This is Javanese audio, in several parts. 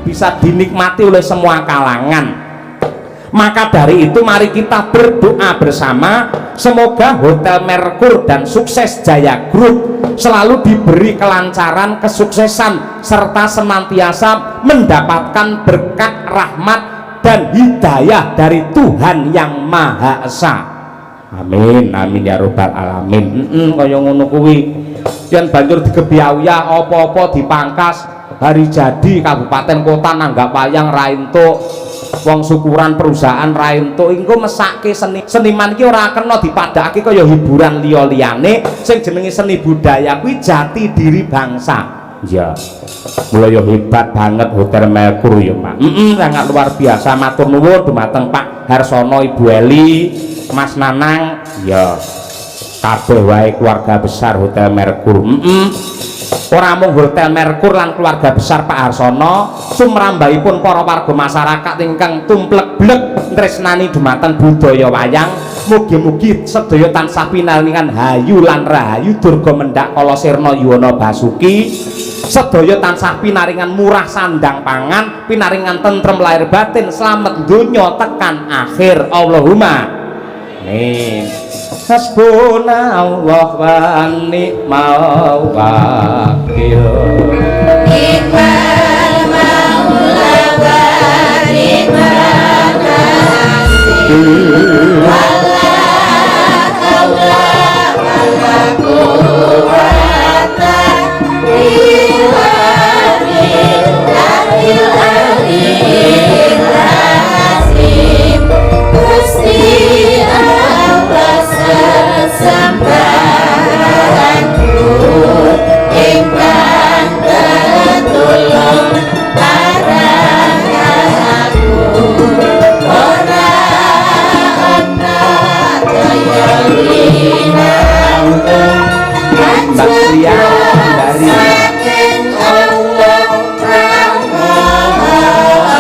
bisa dinikmati oleh semua kalangan. Maka dari itu mari kita berdoa bersama, semoga Hotel Merkur dan Sukses Jaya Group selalu diberi kelancaran, kesuksesan, serta senantiasa mendapatkan berkat, rahmat dan hidayah dari Tuhan Yang Maha Esa. Amin, amin ya robbal alamin. Kaya ngono kuwi yen banjur digebyawiyah apa-apa dipangkas hari jadi kabupaten kota nanggap wayang ra entuk, wong syukuran perusahaan ra entuk, engko mesake seniman ki ora kena dipadhakake kaya hiburan liya-liyane. Sing jenenge seni budaya kuwi jati diri bangsa. Ya, mulai yo hebat banget Hotel Merkur ya Pak. Sangat luar biasa. Matur nuwun dumateng Pak Harsono, Ibu Eli, Mas Nanang, ya kabeh wae keluarga besar Hotel Merkur. Ora mung Hotel Merkur lan keluarga besar Pak Harsono, sumrambahipun para warga masyarakat ingkang tumplek-blek tresnani dumateng budaya wayang. Mugi-mugi sedaya tansah pinaringan hayu lan rahayu durga mendak kala sirna yuwana basuki. Sedaya tansah pinaringan murah sandang pangan, pinaringan tentrem lahir batin, slamet donya tekan akhir. Allahumma amin. Hasbunallah wa ni'mal wakil. Ni'mal maula wa ni'mal nasir. Wala haula wala quwwata illa billahil aliyyil azim. Gusti Allah sesembahanku ingkang tetulung marang aku, ora ana daya winantung panjenengan saking Allah kang maha aku.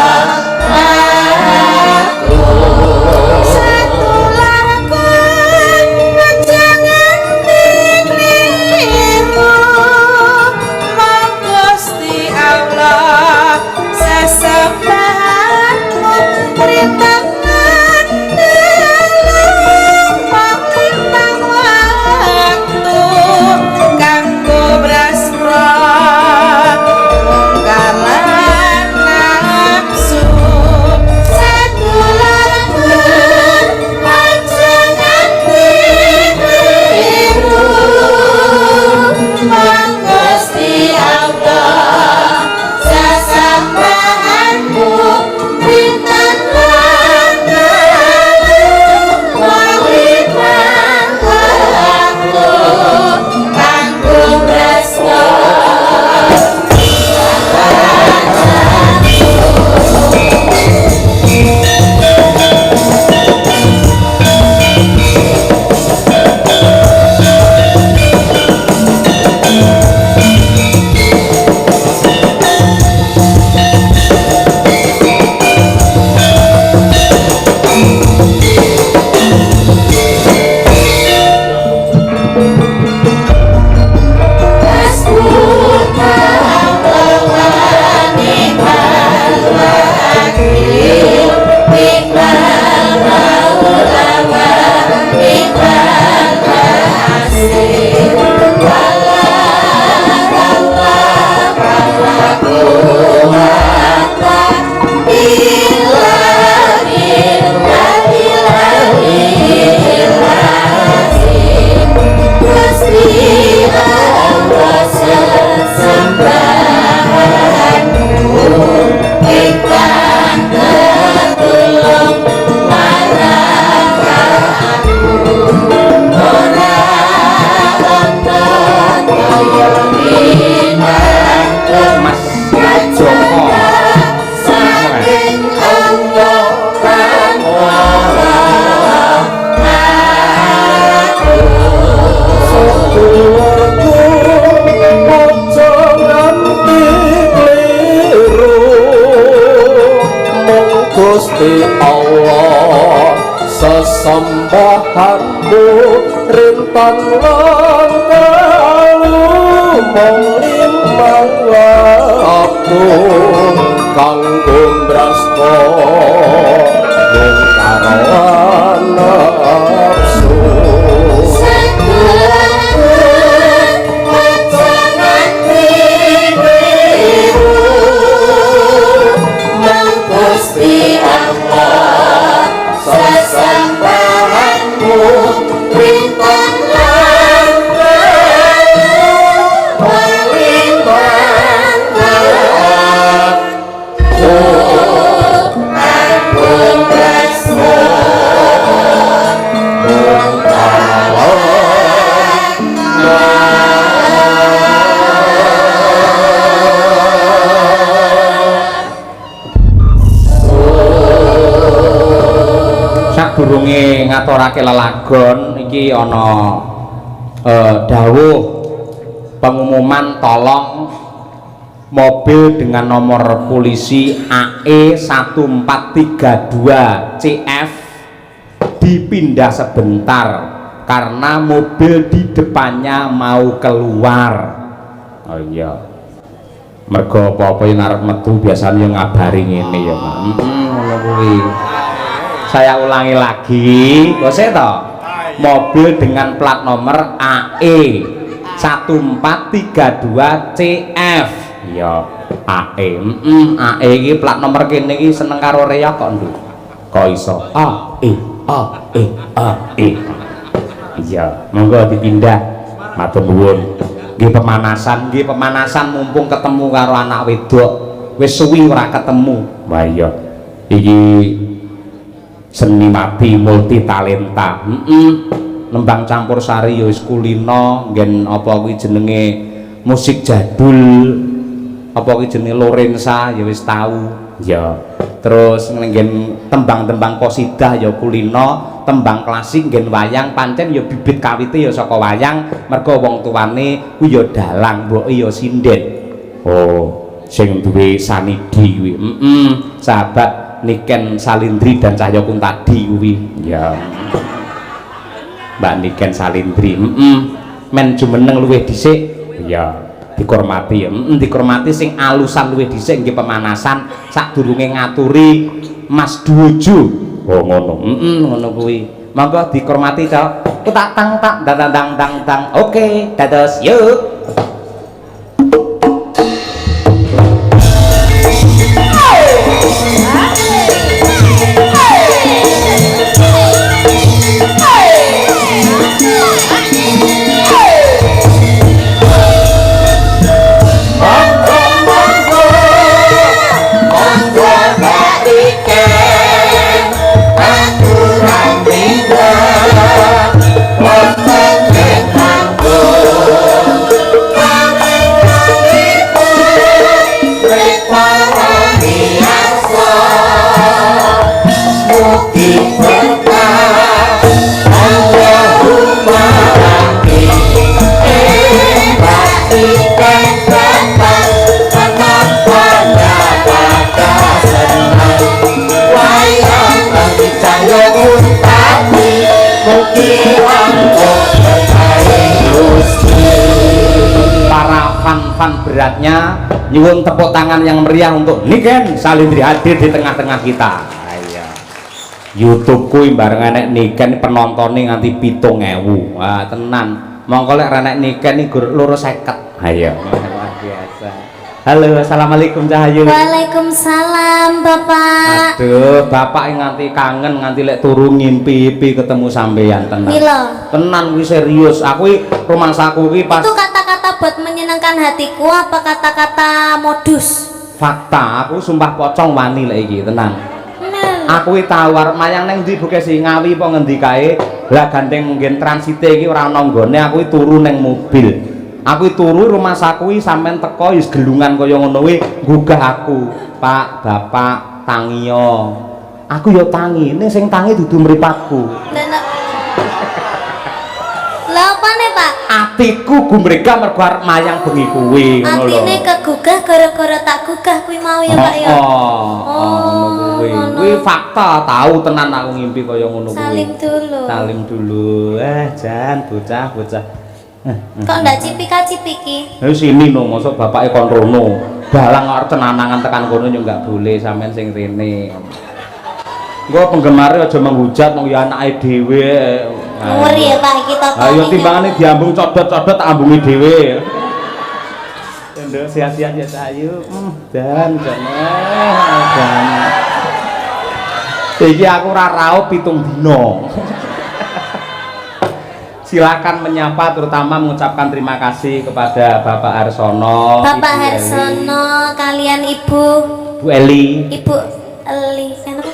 Gusti Allah sesembahanmu rintan lan kalu mong limang waktu kanggo mbrasta mung karo nafsu Gusti Allah sesembahanmu bintang lan berlimpah aku sadurunge ngaturake lelagon iki ana dawuh pengumuman tolong mobil dengan nomor polisi AE 1432 CF dipindah sebentar karena mobil di depannya mau keluar. Oh iya, mergo apa-apa yang arep metu biasanya yang ngabari ngene ya, Mas. Ngono kuwi. Saya ulangi lagi, bose toh. Mobil dengan plat nomor AE 1432 CF. Ya, AE. AE iki plat nomor kene iki seneng karo Rea kok, Nduk. Kok iso? AE. Iya, monggo dipindah. Matur nuwun. Nggih pemanasan mumpung ketemu karo anak wedok. Wis suwi ora ketemu. Wah iya. Iki seni mati multi talenta. Nembang campur sari ya wis kulino, nggen apa kuwi jenenge musik jadul. Apa kuwi jenenge Lorenza ya wis tahu. Ya. Terus nggen tembang-tembang qasidah ya kulino, tembang klasik nggen wayang pancen ya bibit kawite ya saka wayang, mergo wong tuane kuwi ya dalang, mboke ya sinden. Oh, sing duwe sanidi kuwi. Sahabat Niken Salindri dan Cahya Kuntadi kuwi. Ya. Mbak Niken Salindri. Men jumeneng luwih dhisik. Ya. Dihormati ya, dihormati sing alusan luwih dhisik nggih pemanasan sadurunge ngaturi Mas Duojo. Oh ngono. Ngono kuwi. Monggo dihormati, Cok. Ku tak tang tak dang dang dang dang. Oke, dados yuk. Fan beratnya nyuwun tepuk tangan yang meriah untuk Niken Salindri hadir di tengah-tengah kita. Iya. YouTube kuwi bareng enek Niken penontonnya nganti 7.000. Wah, tenan. Mongko lek renek Niken iki 250. Ayo. Luar biasa. Halo, assalamualaikum Cahayu. Waalaikumsalam Bapak. Aduh, Bapak nganti kangen nganti lek turu ngimpi ketemu sampeyan tenan. Mila. Tenan kuwi serius. Aku rumah saku kuwi pas itu kata-kata buat menyenangkan hatiku apa kata-kata modus? Fakta, aku sumpah pocong wani lek iki, tenang. Nah. Aku iki tawar mayang nang ndi buke si Ngawi apa ngendi kae. Lah gandeng mungkin transite iki ora ana nggone, aku turu ning mobil. Aku turu rumah saku sampean teko wis gelungan kaya ngono kuwi nggugah aku. Pak, Bapak, tangiyo. Aku ya tangi, ning sing tangi dudu mripatku. Lah apa nih Pak? Atiku gumrega mergo arep mayang bengi kuwi ngono lho. Atine kegugah gara-gara tak gugah kuwi mau ya Pak ya. Oh, ngono kuwi fakta, tahu tenan aku ngimpi kaya ngono kuwi. Salim dulu. Salim dulu. Jan bocah-bocah. Kok ndak cipika-cipiki? Sini no, mosok bapake kon rono. Dalang arep cenanangan tekan kono yo enggak boleh sampean sing rene. Engko penggemare aja menghujat wong ya anake dhewe. Ngeri ya Pak kita. Ayo timbangane diambung codot-codot tak ambungi dhewe. Nduk sehat-sehat ya Sayu. Dan. Iki aku ora raup 7 dino. Silakan menyapa terutama mengucapkan terima kasih kepada Bapak Harsono, Bapak Ibu Harsono Eli. kalian Ibu Ibu Eli kenapa?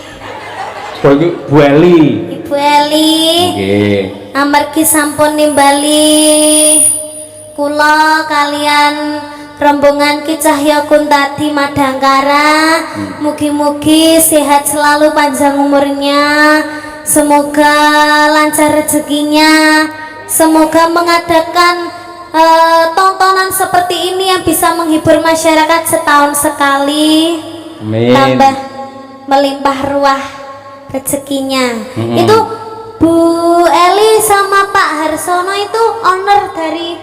Bu Eli. Ibu Eli. Nggih. Amargi sampun nimbali kula kalian rombongan Ki Cahya Kuntadi Madangkara. Mugi-mugi sehat selalu, panjang umurnya. Semoga lancar rezekinya. Semoga mengadakan tontonan seperti ini yang bisa menghibur masyarakat setahun sekali. Amin. Tambah melimpah ruah rezekinya. Itu Bu Eli sama Pak Harsono itu owner dari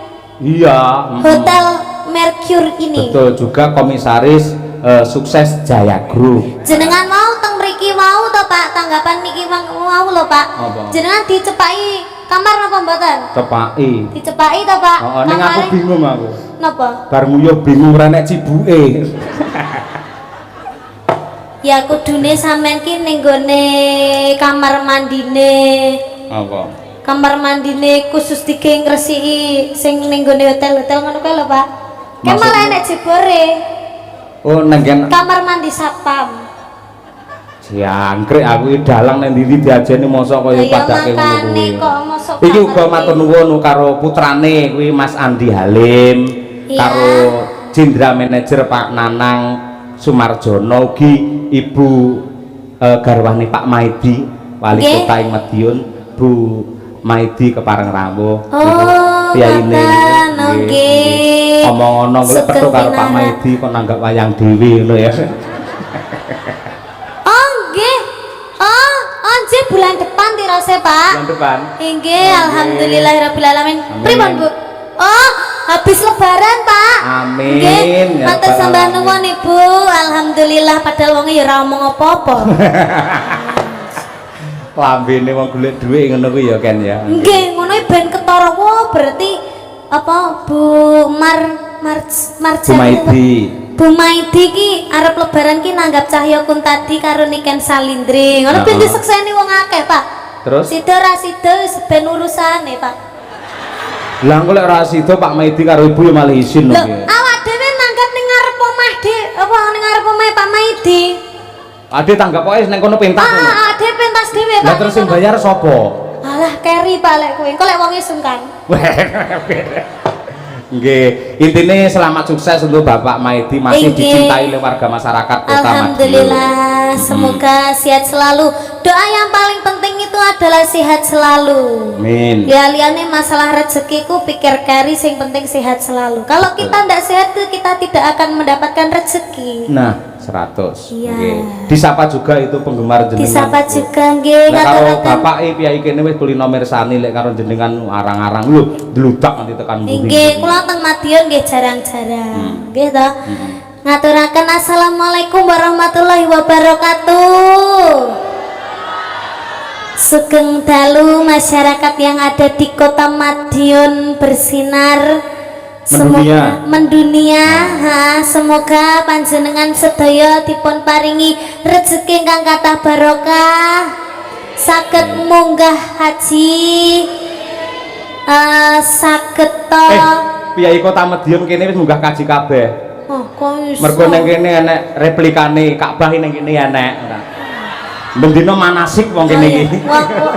Hotel Mercure ini. Betul, juga komisaris Sukses Jaya Group. Jenengan mau teng mriki mau to Pak, tanggapan niki mau lho Pak. Apa? Jenengan dicepaki kamar napa mboten? Cepaki. Dicepaki to Pak. Oh, ning aku bingung aku. Napa? Bar nguyuh bingung renek cibuke. Ya kudune sampean ki ning gone kamar mandine. Apa? Kamar mandine khusus dige ngresiki sing ning gone hotel-hotel ngono kae lho Pak. Kan malah enek jebore. Oh, nenggen Kamar mandi satpam. jangkrik aku iki dalang nang ndi diajeni mosok kaya padake ngono kuwi. Kok mosok Iki uga matur nuwun karo putrane kuwi Mas Andi Halim, karo Jenderal Manajer Pak Nanang Sumarjono ugi Ibu garwane Pak Maidi, Wali Kota ing Madiun, Bu Maidi kepareng rawuh. Piyaine. Nggih. Omong ono golek petuk karo Pak Maidi kok nanggap wayang dhewe ngono ya. Nggih bulan depan tirose Pak. Bulan depan. Nggih, alhamdulillahirabbil alamin. Pripun Bu? Oh, habis lebaran Pak. Amin. Nggih, matur sembah nuwun Ibu. Alhamdulillah padahal wong ya ora omong apa-apa. Lambene wong golek dhuwit ngono kuwi ya Ken ya. Nggih, ngono ben ketara wo berarti apa Bu Marjani. Bu Maidi ki arep lebaran ki nanggap Cahya Kuntadi karo Niken Salindri. Ngono ben disekseni wong akeh, Pak. Terus? Sida ra sida wis ben urusane, Pak. Lah engko lek ora sida Pak Maidi karo Ibu ya malah izin lho. Lho, awak dhewe nanggap ning ngarep omah apa ning ngarep omah Pak Maidi. Ade tanggap pokoke ning kono pentas ngono. Ade pentas dhewe, Pak. Lah terus sing bayar sapa? Alah keri Pak lek kowe. Engko lek wonge sungkan. Nggih, intine selamat sukses untuk Bapak Maidi masih dicintai oleh warga masyarakat Kota Madiun. Alhamdulillah, semoga sehat selalu. Doa yang paling penting itu adalah sehat selalu. Amin. Liane masalah rezekiku pikir kari sing penting sehat selalu. Kalau kita tidak sehat tuh kita tidak akan mendapatkan rezeki. Nah, 100. Iya. Nggih. Disapa juga itu penggemar jenengan. Disapa juga nggih. Lek karo bapak piyai kene wis kulino mirsani lek karo jenengan arang-arang lho dludak nanti tekan mburi. Nggih, kula teng Madiun nggih jarang-jarang. Nggih to. Ngaturaken assalamualaikum warahmatullahi wabarakatuh. Sugeng dalu masyarakat yang ada di Kota Madiun bersinar. Semoga mendunia, semoga panjenengan sedaya dipun paringi rezeki ingkang kathah barokah, saged munggah haji, saged to. Piyai Kota Madiun kene wis munggah kaji kabeh. Oh, kok iso? Mergo ning kene enek replikane Ka'bah ning kene enek. Bendina manasik wong kene iki.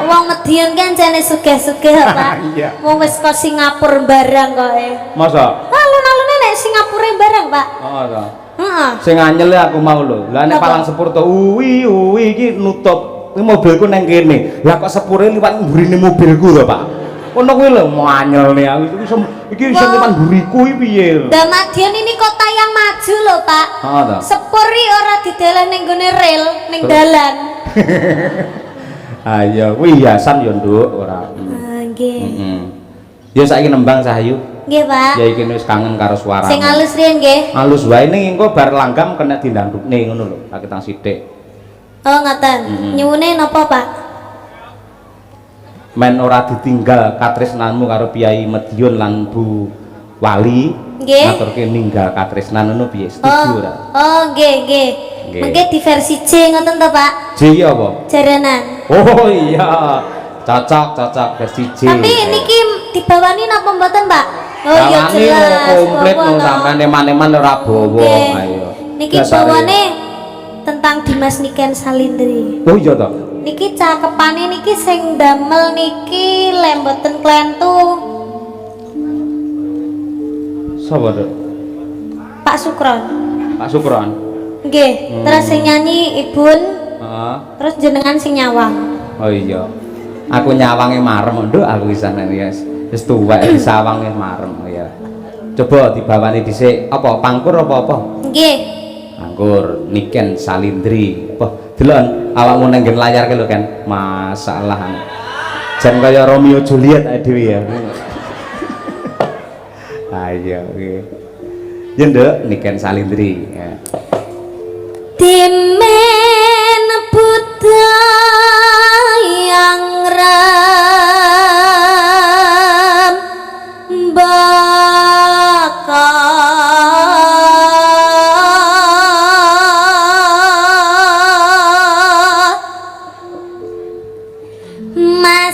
Wong Madiun kan jane sugih-sugih Pak. Iya. Wong wis kok Singapura barang kok. Masa? Alun-alune nek Singapura barang, Pak. Oh, to. Heeh. Sing anyel aku mau lho. Lah nek Palang Sepur to uwi iki nutup. Iki mobilku ning kene. Lah kok sepure liwat mburine mobilku to, Pak. Ngono kuwi lho mau anyel nih aku iki sing liwat mburiku iki piye lho. Lah Madiun ini kota yang maju lho, Pak. Heeh to. Sepuri ora dideleh ning gone rel, ning dalan. Ayo, kuwi hiasan ya, Nduk, ora. Nggih. Ya saiki nembang Cahayu. Nggih, Pak. Ya iki wis kangen karo suara. Sing halus riyen nggih. Halus wae ning engko bar langgam kena dindandukne ngono lho, tak ketang sithik. Oh, ngoten. Nyuwune napa, Pak? Men ora ditinggal katresnanmu karo Piai Medion lan Bu Wali. Nggih. Ngaturke ninggal katresnan ngono piye? Setuju ora? Oh, nggih, nggih. Nggih. Mengke di versi C ngoten to, Pak? J iki apa? Jaranan. Oh iya. Cocok versi J. Tapi niki dibawani napa mboten, Pak? Oh iya Bawani jelas. komplit Bawa no to. sampean eman-eman ora bawa. Nggih. Ayo. Niki Dasare. bawane tentang Dimas Niken Salindri. Oh iya to. Niki cakepane niki sing damel niki lemboten klentu Sapa to? Pak Sukron. Pak Sukron. Nggih, terus sing nyanyi Ibun, Heeh. terus jenengan sing nyawang. Oh iya. Aku nyawange marem nduk aku isane ya. Wis tuwek disawange marem ya. Coba dibawani dhisik apa pangkur apa? Nggih. Anggur Niken Salindri. Apa delon awakmu nang nggen layar ki lho kan. Masalah. Jan kaya Romeo Juliet ae dhewe ya. Ayo nggih. Ya nduk Niken Salindri ya. Dimen budayang ram bakal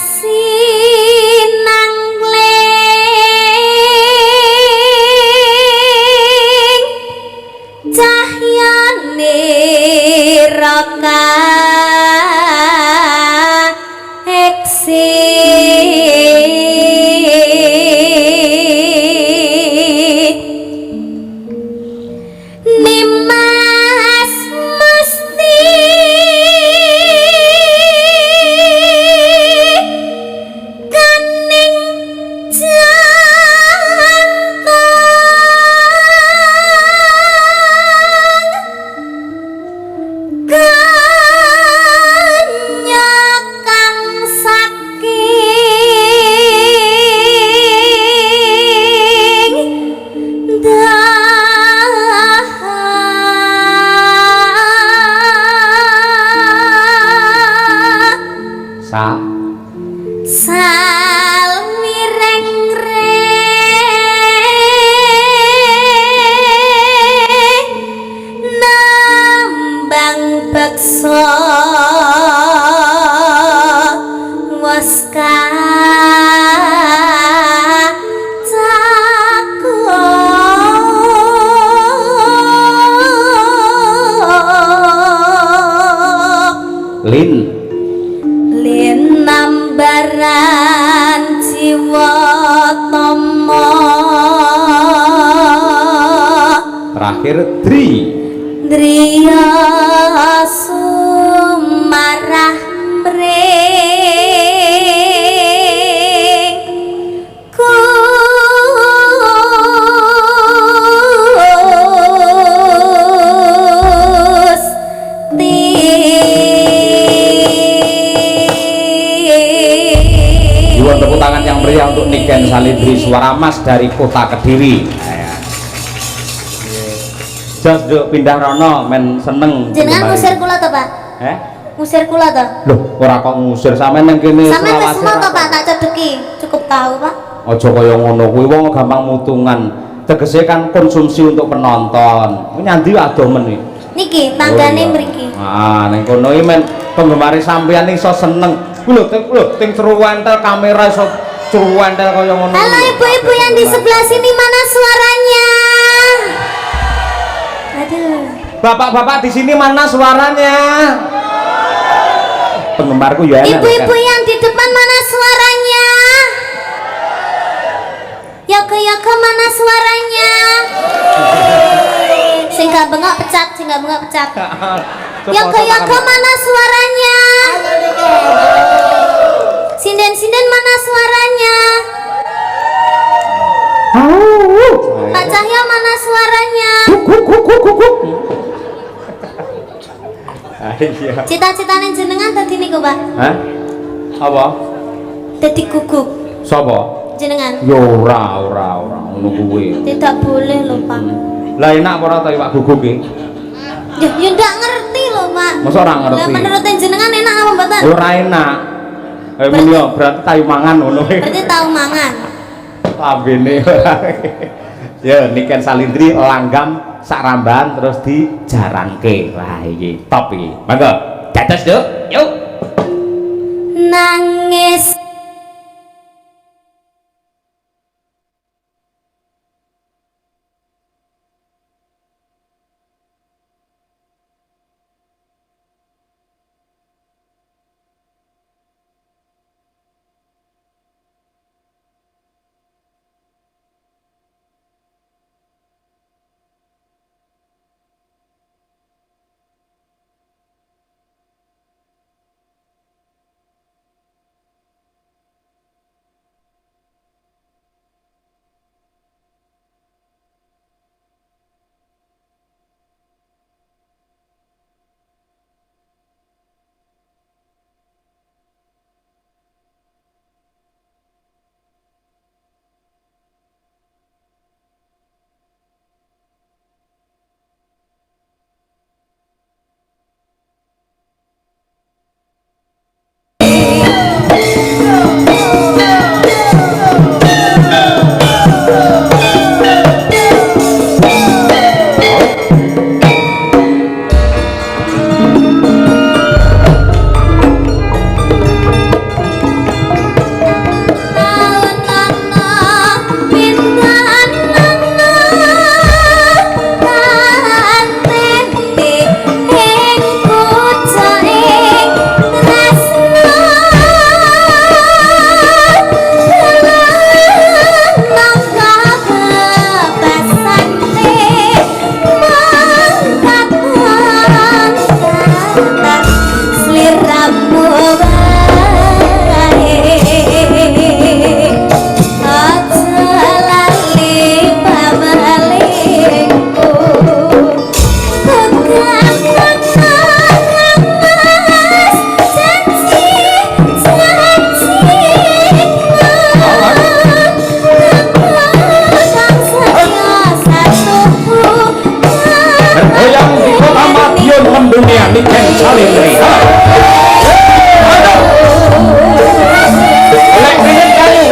masih nangling cahyane raka eksi nimas mesti kaning jantong kanyakang saking Sa salmireng-reng nambang beksa was kacakok Lin linambaran jiwa tomo terakhir Dri. driya sumarah mring Iwan tepuk tangan yang meriah untuk Niken Salindri suara emas dari kota Kediri. Jos duk pindah rono men seneng. jenengan kembali. ngusir kula to, Pak? Ngusir kula to? Loh, ora kok ngusir sampean nang kene Sampeyan wis Selawase mau to, ra- Pak, tak ceduki. Cukup tahu, Pak. Aja kaya ngono kuwi wong gampang mutungan. Tegese kan konsumsi untuk penonton. Kuwi nyandi adoh men iki. Niki tanggane Oh, iya. mriki. Ah, ning kono iki men penggemar sampean iso seneng. Kuwi lho, ting ceruwentel kamera iso ceruwentel kaya ngono. Halo ibu-ibu yang di sebelah sini, mana suaranya? Aduh. Bapak-bapak di sini mana suaranya? Penggemarku ya enak. Ibu-ibu yang di depan mana suaranya? Yoko mana suaranya? Sing gak bengok pecat, sing gak bengok pecat. Yoko mana suaranya? Sinden mana suaranya? Pak Cahyo mana suaranya? Iya. Cita-citane jenengan tadi niku, Pak. Hah? Apa? Dadi guguk. Sapa? jenengan. Ya ora ngono kuwi. Tidak boleh lho, Pak. Lah enak apa ora ta iwak guguk iki? Ya ndak ngerti lho, Pak. Masa ora ngerti? Lah menurut jenengan enak apa mboten? Ora enak. Mun yo berarti tayu mangan ngono. Berarti tahu mangan. Lambene. Ya niken salindri langgam sak rambahan terus dijarangke. Wah iki top iki. Monggo. Dados, Duk. Yuk. Nangis dunia niken salindri. Lek kene kayu.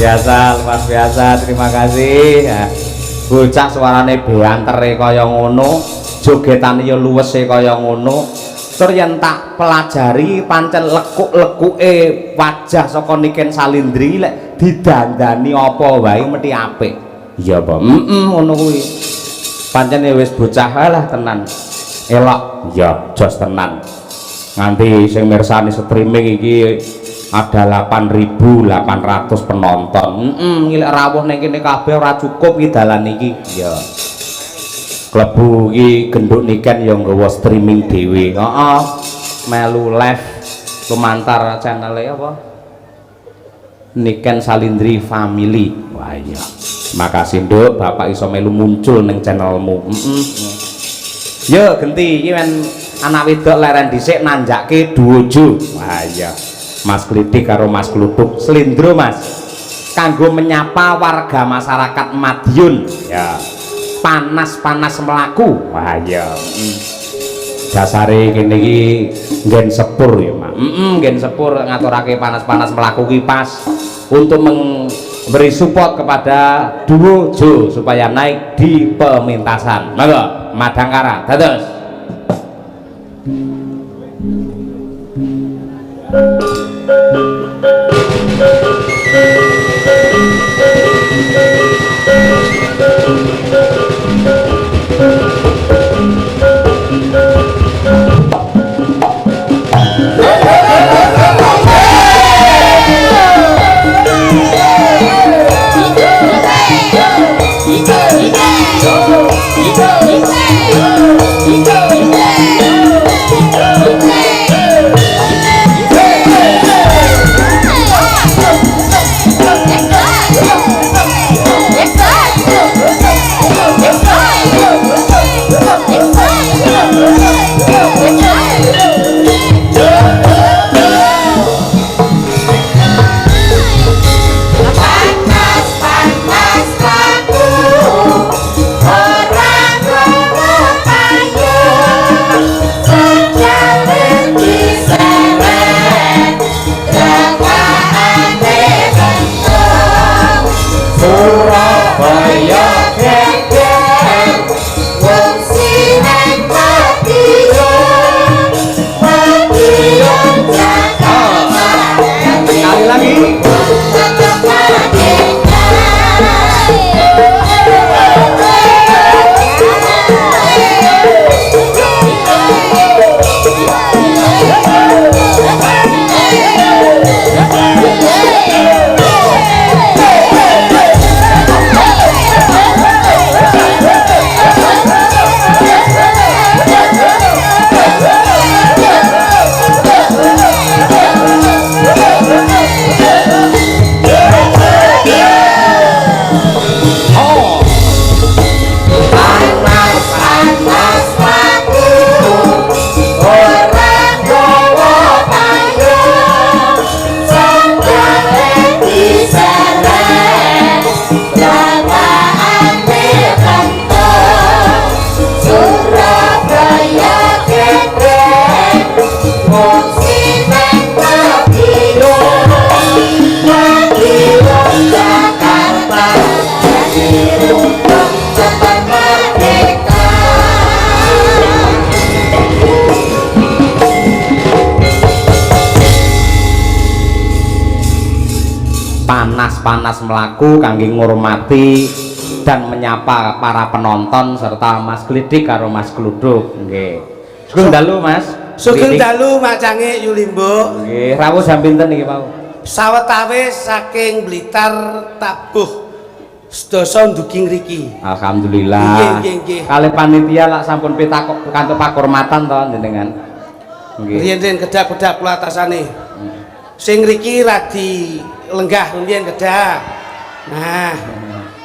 luar biasa, terima kasih ya. Bocah suarane beantere kaya ngono, jogetane ya luwese kaya ngono. Tur yen tak pelajari pancen lekuk-lekuke wajah saka Niken Salindri lek didandani apa wae mesti apik. Iya apa? Ngono kuwi. Pancen wis bocah lah tenan. Elok, ya jos tenan. Nganti sing mirsani streaming iki ada 8.800 penonton. Ngilek rawuh ning kene kabeh ora cukup iki dalan iki. Ya. Klebu iki genduk Niken ya nggawa streaming dhewe. Heeh. Melu live lumantar channel apa? Niken Salindri Family. Wah iya. Makasih Nduk, Bapak iso melu muncul ning channelmu. Yo genti iki men anak wedok leren dhisik nanjake duojo. Wah iya. Mas Klitik karo Mas Kluthuk Slindro Mas. Kanggo menyapa warga masyarakat Madiun. Ya. Panas-panas melaku. Wah iya. Dasare kene iki nggen sepur ya, Mak. Nggen sepur ngaturake panas-panas melaku ki pas untuk memberi support kepada duo Jo supaya naik di pementasan. Monggo, Madangkara. Dados. Panas melaku kangge ngurmati dan menyapa para penonton serta Mas Klitik karo Mas Kluthuk. Nggih. Sugeng dalu Mas. Sugeng dalu macange Yulimbo. Nggih, rawuh jam pinten niki, Pak? Sawetawis saking Blitar tabuh sedasa ndugi ngriki. Alhamdulillah. Nggih. Kali panitia lak sampun pitakok kantuk pakurmatan to jenengan. Nggih. Riyen kedak-kedak kula atasane. Sing ngriki radi lenggah rumiyin kedah. Nah,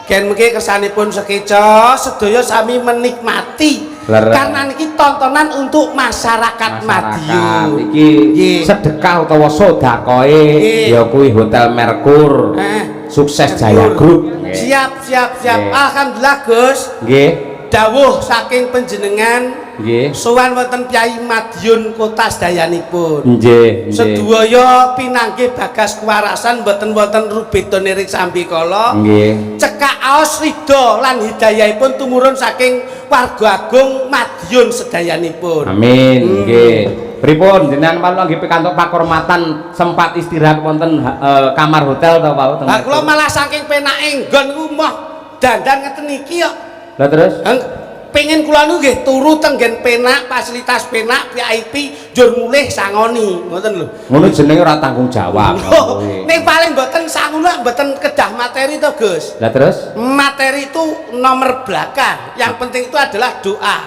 gen mengke kersanipun sekeca sedaya sami menikmati. Karena niki tontonan untuk masyarakat Madiun. Iki sedekah utawa sedakoe ya kuwi Hotel Merkur. Sukses Jaya Group. Siap. Alhamdulillah Gus. Nggih. Dawuh saking panjenengan Nggih. Sowan wonten Kyai Madiun Kota sedayanipun. Nggih, nggih. Sedaya pinanggih bagas kewarasan mboten wonten rubeda nirik sambikala. Nggih. Cekak aos ridho lan hidayahipun tumurun saking warga agung Madiun sedayanipun. Amin. Nggih. Pripun jenengan malah nggih pikantuk pakurmatan sempat istirahat wonten kamar hotel to Pak? Lah kula malah saking penake nggon ku moh dandan ngeten iki kok. Lah terus? Pengen kula niku nggih turu teng nggen penak, fasilitas penak VIP njur mulih sangoni, ngoten lho. Ngono jenenge ora tanggung jawab. Ning paling mboten sangono mboten kedah materi to, Gus. Lah terus? Materi itu nomor belakang. Yang penting itu adalah doa.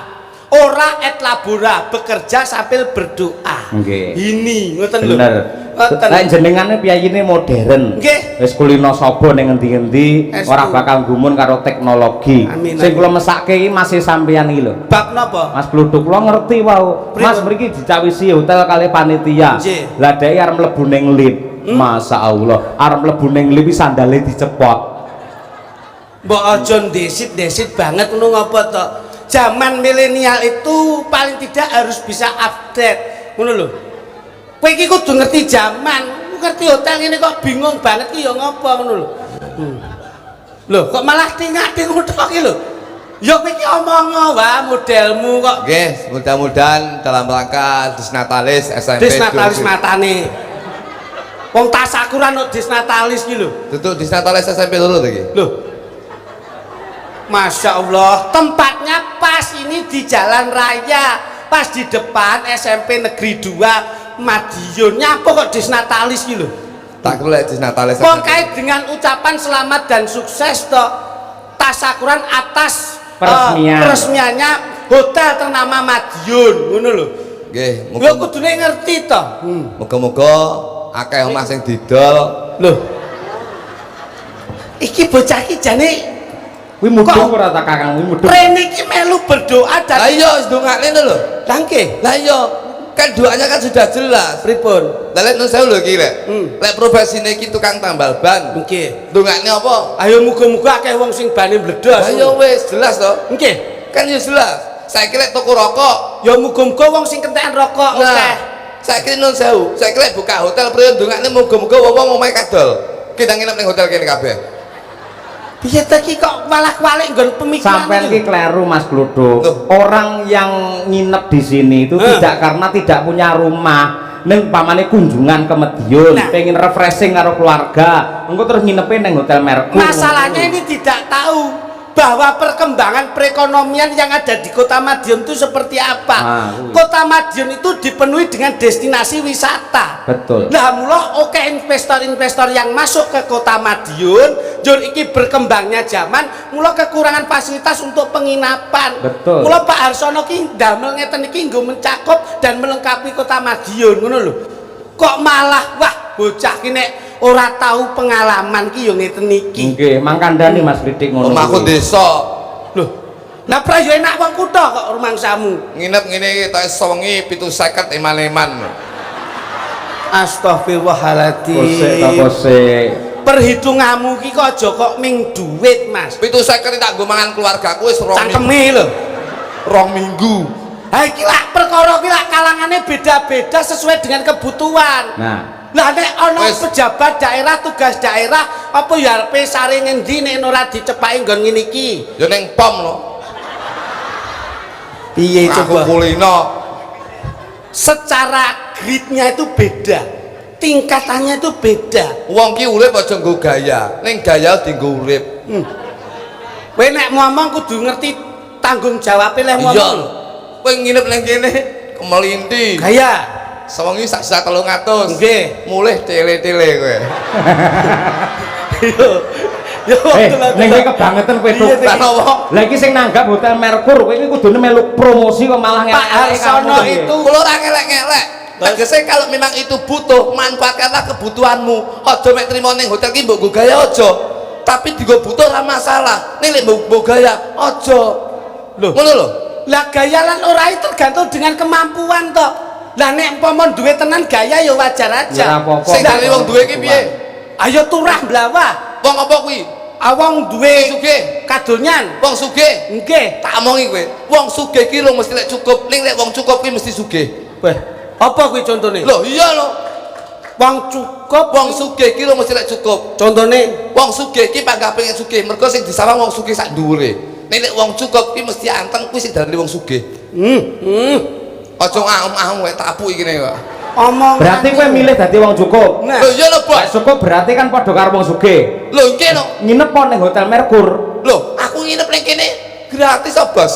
Ora et labora, bekerja sambil berdoa. Nggih. Ini ngoten lho. Bener. Ngoten. Lah jenengane piyayine modern. Nggih. Wis kulino sapa ning endi-endi Estu. ora bakal gumun karo teknologi. Amin, Sing amin. kula mesake iki masih sampeyan iki lho. Bab napa? Mas Bluduk kula ngerti wau. Pripun? Mas mriki dicawisi hotel kali panitia. Nggih. Lah dhek arep mlebu ning lift. Masyaallah, arep mlebu ning lift sandale dicepot. Mbok aja ndesit-ndesit banget ngono ngapa to? Zaman milenial itu paling tidak harus bisa update. Ngono lho. Kowe iki kudu ngerti zaman, ngerti hotel ini kok bingung banget ki ya ngapa ngono lho. Lho, kok malah tinggal-tinggal tok iki lho. Ya kowe iki omong wae modelmu kok. Nggih, mudah-mudahan dalam rangka Disnatalis SMP Disnatalis matane. Wong tasakuran kok Disnatalis iki lho. Tutuk Disnatalis SMP dulu iki. Loh. Masya Allah, tempatnya pas ini di jalan raya, pas di depan SMP Negeri 2 Madiun. Nyapa kok Disnatalis gitu? Tak kira Disnatalis. Terkait dengan ucapan selamat dan sukses toh tasakuran atas peresmiannya hotel ternama Madiun, ngono lho. Nggih, Yo kudune ngerti toh. muga-muga akeh omah sing didol. Loh. Iki bocah iki jane Kuwi mudhun ora ta Kakang, kuwi mudhun. Rene iki melu berdoa dan Lah iya ndongakne lho. Tangke. Lah iya, kan doanya kan sudah jelas. Pripun? Lah lek nun sewu lho iki lek. Lek profesine iki tukang tambal ban. Nggih. Ndongakne apa? Ayo muga-muga akeh wong sing bane mbledos. Lah iya wis jelas to. Nggih. Kan ya jelas. Saiki lek toko rokok. Ya muga-muga wong sing kentekan rokok akeh. Nah, saiki nun sewu. Saiki lek buka hotel priyo ndongakne muga-muga wong-wong omahe kadol. Kita nginep ning hotel kene kabeh. Piye ta iki kok malah-walik nggon pemikiran. Sampai ini keliru Mas Gluduk. Loh. Orang yang nginep di sini itu tidak karena tidak punya rumah. Neng pamane kunjungan ke Madiun, Nah. pengen refreshing karo keluarga. Engko terus nginepin neng hotel Merkur. Masalahnya ini tidak tahu bahwa perkembangan perekonomian yang ada di Kota Madiun itu seperti apa. Kota Madiun itu dipenuhi dengan destinasi wisata. Betul. Nah, mula oke investor-investor yang masuk ke Kota Madiun, jur iki berkembangnya zaman, mula kekurangan fasilitas untuk penginapan. Betul. Mula Pak Harsono ki ndamel ngeten iki nggo mencakup dan melengkapi Kota Madiun, ngono lho. Kok malah wah bocah ki nek ora tahu pengalaman ki yo ngeten iki. Nggih, mangkandani Mas Kritik ngono. Omahku kuwi. desa. Loh, lah pra yo enak wong kutha kok rumangsamu. Nginep ngene iki tok sewengi 750 eman-eman. Astagfirullahaladzim. Kosek ta kosek. Perhitunganmu ki kok aja kok ming duit, Mas. 750 tak nggo mangan keluargaku wis 2 minggu. Cangkeme lho. 2 minggu. Ha iki lak perkara ki lak kalangane beda-beda sesuai dengan kebutuhan. Nah, Lah nek ana Wes. pejabat daerah, tugas daerah, apa ya arepe sare ngendi nek ora dicepaki nggon ngene iki? Ya ning pom lho. Piye Aku coba? kulino. Secara gridnya itu beda, tingkatannya itu beda. Wong ki urip aja nggo gaya. Ning gaya dienggo urip. Kowe nek ngomong kudu ngerti tanggung jawab leh Iya. ngomong. Kowe nginep ning kene kemelinti. Gaya. Sewengi sak 300. Nggih. Mulih tele-tele kowe. Yo ning kowe kebangetan kowe Iya, Duk. Dik. Lah apa? Lah iki sing nanggap hotel Merkur, kowe iki kudune melu promosi kok malah Pak ngelak-elak Harsono kamu. itu Kula ora ngelek-ngelek. Tegese kalau memang itu butuh, manfaatkanlah kebutuhanmu. Aja mek trimo ning hotel ki mbok nggo gaya aja. Tapi digo butuh ora masalah. Ning lek mbok gaya aja. Loh. Ngono lho. lah gaya lan ora itu tergantung dengan kemampuan toh. Lah nek umpama duwe tenan gaya ya wajar Ya aja. apa-apa. Sing dari wong duwe ki piye? Ayo turah blawah. Wong apa kuwi? Awang duwe Sugih. kadonyan. Wong sugih. Nggih. Tak omongi kowe. Wong sugih ki lho mesti lek cukup. Ning lek wong cukup ki mesti sugih. Weh, apa kuwi contone? Lho iya lho. Wong cukup, Wong sugih ki lho mesti lek cukup. contone Wong sugih ki panggah pengen sugih. Mergo sing disawang wong sugih sak dhuwure. Ning lek wong cukup ki mesti anteng kuwi sing darane wong sugih. Aja ngahum-ahum wae tak apuki kene kok. omong. Berarti kowe milih dadi wong cukup. Nah, Lho iya lho, Bos. Lek cukup berarti kan padha karo wong sugih. Lho nggih lho. Nginep po ning Hotel Merkur. Lho, aku nginep ning kene gratis kok, Bos.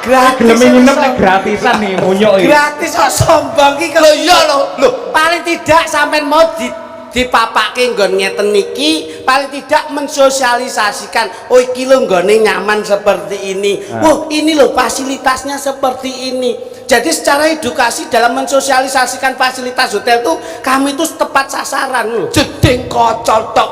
gratis. Gelem nginep nek gratisan nih munyuk iki. Gratis kok sombong ki Lho iya lho. Lho, paling tidak sampean mau dipapake nggon ngeten niki, paling tidak mensosialisasikan oh iki lho nggone nyaman seperti ini. Wah, ini loh fasilitasnya seperti ini. Jadi secara edukasi dalam mensosialisasikan fasilitas hotel itu kami itu tepat sasaran loh. jeding kocol tok.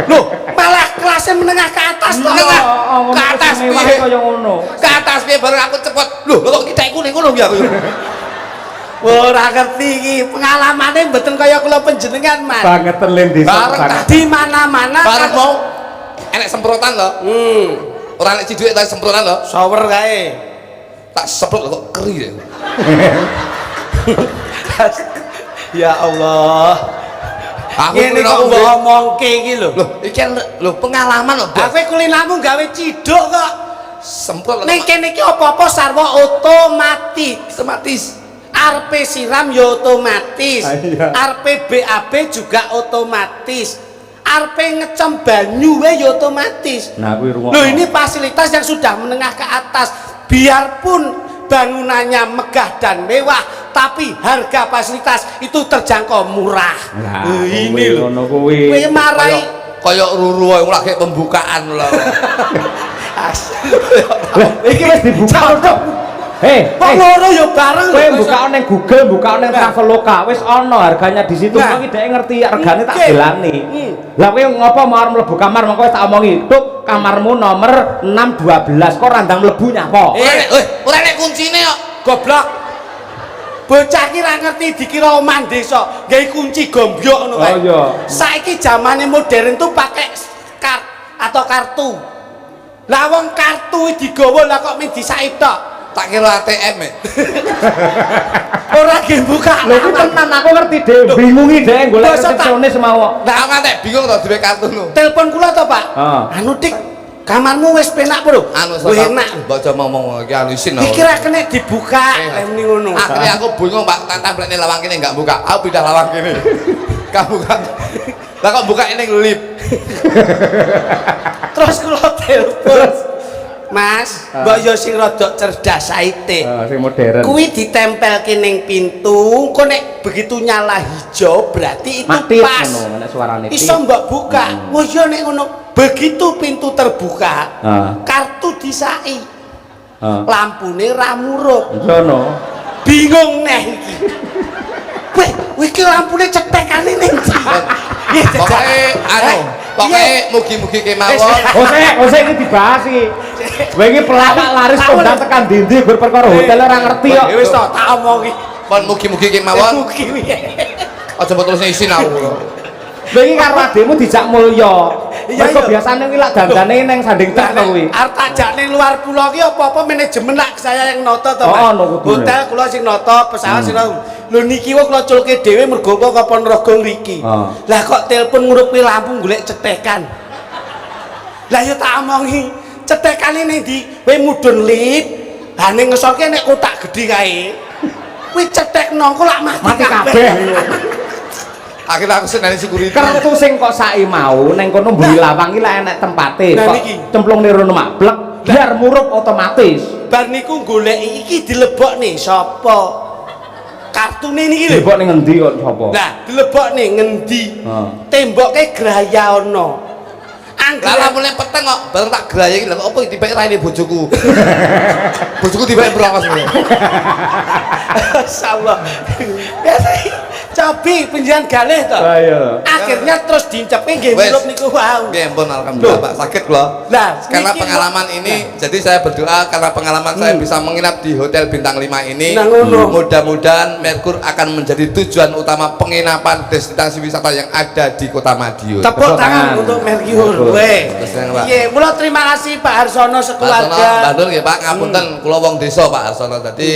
Loh, malah kelasnya menengah ke atas loh. Menengah. Oh, Ke atas mewah piye? kaya ngono. Ke atas piye bareng aku cepet. Lho, kok kita kuning ngono ya aku. Ora ngerti iki, pengalamane mboten kaya kula panjenengan, Mas. Bangetan len desa Bareng banget. Di mana-mana Bareng mau enek semprotan lho. Ora enek ciduke ta semprotan lho. shower kae. Tak semprot kok keri ya. Ya Allah. Aku Ngene kok mbok omongke iki lho. Lho, iki lho pengalaman lho, Bos. Aku kulinamu gawe ciduk kok. Semprot Ning kene iki apa-apa sarwa otomatis. otomatis. Arepe siram ya otomatis. Iya. Arepe BAB juga otomatis. Arepe ngecem banyu wae ya otomatis. Nah, kuwi rungokno. Loh, ini fasilitas yang sudah menengah ke atas. Biarpun bangunannya megah dan mewah, tapi harga fasilitas itu terjangkau murah. Nah, ini loh. ngono kuwi. Kowe marai Kaya ruru wae lagi pembukaan lho. Lah, iki wis dibuka lho, Cuk. kok loro ya bareng Kowe lho, buka ning Google, buka ning Traveloka, wis ana harganya di situ. Nah. Kok iki dhek ngerti regane tak Oke. delani. Lah kowe ngopo mau mlebu kamar mongko wis tak omongi, "Tuk, kamarmu nomor 612." Kok randang mlebu nyapa? Ora nek kuncine kok. goblok. Bocah ki ra ngerti dikira omah desa, gawe kunci gombyok ngono kae. Oh iya. Saiki zamane modern tuh pakai kart atau kartu. Lah wong kartu digawa lah kok mung disaip tok. Tak kira ATM e. Ora ge buka. Lho iki tenan aku ngerti dhewe, bingungi dhek golek Masa tak- resepsionis mau. Lah aku ngantek bingung to duwe kartu nu. Telepon kula to, Pak. Heeh. Anu Dik, kamarmu wis penak, Bro. Anu Wis enak. Baca ngomong iki anu isin. Iki ra kena dibuka, muni ngono. Akhirnya aku bingung Pak, tamplekne lawang kene enggak buka. Aku pindah lawang kene. Kamu kan. Lah kok buka ning lift. Terus kula telepon. Mas, mbok yo sing rada cerdas saite. Sing modern. Kuwi ditempelke ning pintu, kok nek begitu nyala hijau berarti itu Matit pas. ngono, nek suarane. Iso mbok buka. Wah yo nek ngono, begitu pintu terbuka, kartu disai. Lampune ra murup. Ngono. Bingung neh iki. Weh, iki lampune cetekane ning ndi? Nggih, Pokoke anu, pokoke mugi-mugi kemawon. Ose iki dibahas iki. Kowe iki pelakak laris kondang tekan ndi-ndi gur perkara hotel ora ngerti kok. Wis to, tak omongi. Pon mugi-mugi kemawon. Mugi piye? Aja terus isin aku. Kowe iki karo adekmu dijak mulya. Iya, Mergo iya. biasane kuwi lak dandane ning sanding truk to kuwi. Arep tajak ning luar pulau ki apa-apa manajemen lak saya yang noto to, Mas. Oh, no, kudune. Hotel kula sing noto, pesawat sing noto. Lho niki wae kula culke dhewe mergo kok kapan rogo ngriki. Lah kok telepon ngurupi lampu golek cetekan. Lah yo tak omongi, cetekane ning ndi? Kowe mudhun lift, ha ning ngesorke nek kotak gedhi kae. Kuwi cetekno kok lak Mati kabeh. Akhirnya aku senani security. Kertu sing kok saiki mau ning kono mburi lawang iki lak enek tempate. Nah, Kok niki. cemplung ning rono mablek, biar murup otomatis. Bar niku golek iki dilebokne sapa? Kartune niki lho. Dibok ning endi kok sapa? Nah, dilebokne ngendi? Temboke graya ana. Lah Anggere lampune peteng kok, bareng tak graye iki lho opo dibek raine bojoku. Bojoku dibek brongos. masyaallah. Biasa Cobi penjian galih to. Lah iya. Akhirnya terus diincepke nggih Wes. milup niku wau. Nggih ampun alhamdulillah Pak sakit kula. Nah, Karena niki- pengalaman ini jadi saya berdoa karena pengalaman saya bisa menginap di hotel bintang 5 ini. Nah, ngono. Mudah-mudahan Merkur akan menjadi tujuan utama penginapan destinasi wisata yang ada di Kota Madiun. Tepuk Tepuk tangan tangan. untuk Merkur. Betul. Weh. Terus yang, Pak. Iya, mula terima kasih Pak Harsono Pak Arsono, sekeluarga. Bandung ya Pak, ngapunten kula wong desa Pak Arsono tadi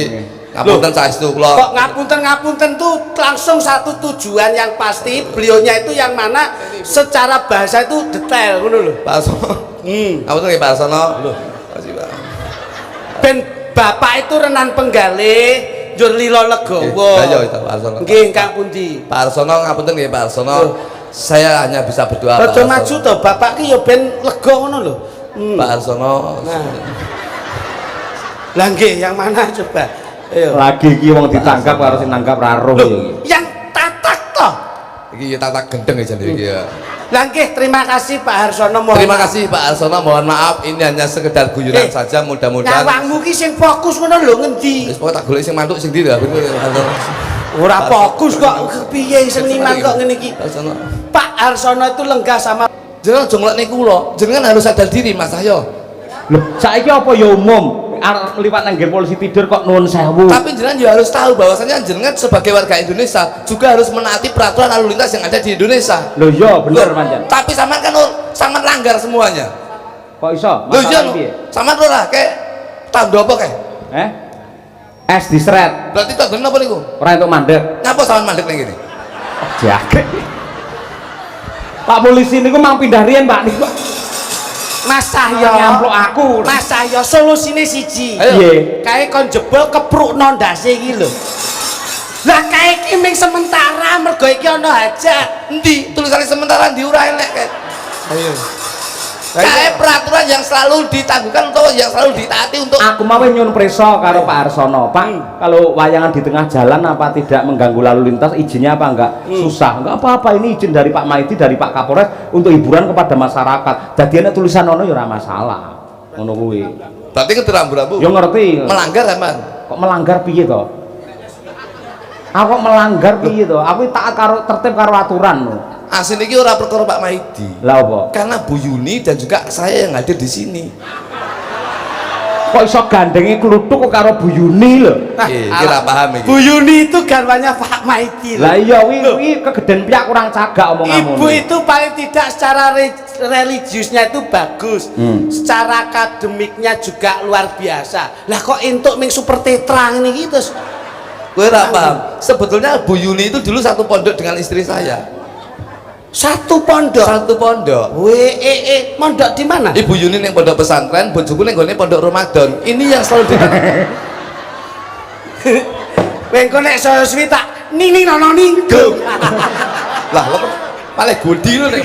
ngapunten saestu Kok kula. ngapunten tuh langsung satu tujuan yang pasti, beliaunya itu yang mana secara bahasa itu detail ngono lho. Pak Arsono. Ngapunten nggih Pak Arsono. Makasih Pak. Ben bapak itu renan penggalih njur lila legawa. Lah iya itu Pak Arsono. Nggih ingkang pundi? Pak Arsono ngapunten nggih Pak Arsono. Saya hanya bisa berdoa Pak Aja Arsono. maju to, bapak ki ya ben lega ngono lho. Pak Arsono. Nah. Lah nggih yang mana coba? Ayo. Lagi iki wong ditangkap karo sing nangkap ra roh Loh, iki. yang tatak toh. Iki ya tata gendeng ya jadi iki ya. Lah nggih, terima kasih Pak Harsono. mohon Terima maaf. kasih Pak Arsono, mohon maaf ini hanya sekedar guyonan saja mudah-mudahan. Nyawangmu ki sing fokus ngono lho ngendi? Wis pokoke tak golek sing mantuk sing ndi lho. Ora fokus kok kepiye seniman kok ngene iki. Pak Arsono. Pak Harsono itu lenggah sama Jenengan aja nglekne kula. Jenengan harus sadar diri Mas Cahyo. Lho, saiki apa ya umum? Arep liwat nang nggen polisi tidur kok nuwun sewu. Tapi jenengan juga harus tahu bahwasanya jenengan sebagai warga Indonesia juga harus menaati peraturan lalu lintas yang ada di Indonesia. Lho iya bener Loh, pancen. tapi sampean kan sampean langgar semuanya. Kok iso? Lho iya, Masalah piye? sampean ora kayak tanda apa kayak? Es disret. Berarti tandane apa niku? Ora entuk mandek. Ngapa sampean mandek ning kene? Jaket. Pak polisi niku mang pindah riyen, Pak niku. Mas Cahyo. Nyampluk aku. Mas Cahyo solusine siji. Ayo. Piye? Kae kon jebol keprukno ndase iki lho. Lah kae iki ming sementara mergo iki ana hajat. Endi tulisannya sementara ndi ora elek kayak. Ayo. Kayak peraturan yang selalu ditangguhkan atau yang selalu ditaati untuk Aku mau nyun preso karo Pak Arsono. Pak, kalau wayangan di tengah jalan apa tidak mengganggu lalu lintas, izinnya apa enggak? Susah. Enggak apa-apa, ini izin dari Pak Maidi, dari Pak Kapolres untuk hiburan kepada masyarakat. Jadi ana tulisan ono ya ora masalah. Ngono kuwi. berarti itu rambu-rambu. Ya ngerti. Melanggar kan, Kok melanggar piye to? Aku kok melanggar piye to? Aku taat karo tertib karo aturan lho. Asin ini ora perkara Pak Maidi. Lah apa? Karena Bu Yuni dan juga saya yang hadir di sini. Kok iso gandengi kluthuk kok karo Bu Yuni lho? Kira paham iki. Bu Yuni itu garwanya Pak Maidi. Lah iya wi kegeden piak kurang cagak omonganmu. Ibu itu paling tidak secara religiusnya itu bagus, secara akademiknya juga luar biasa. Lah kok entuk ming super tetra ini gitu. Gue ora paham. Sebetulnya Bu Yuni itu dulu satu pondok dengan istri saya. Satu pondok. Satu pondok. Mondok di mana? Ibu Yuni yang pondok pesantren, bojoku ning gone pondok Ramadan. Ini yang selalu Wengko nek saya suwi tak nini nono ninggo. lah lo paling gudi lo nek.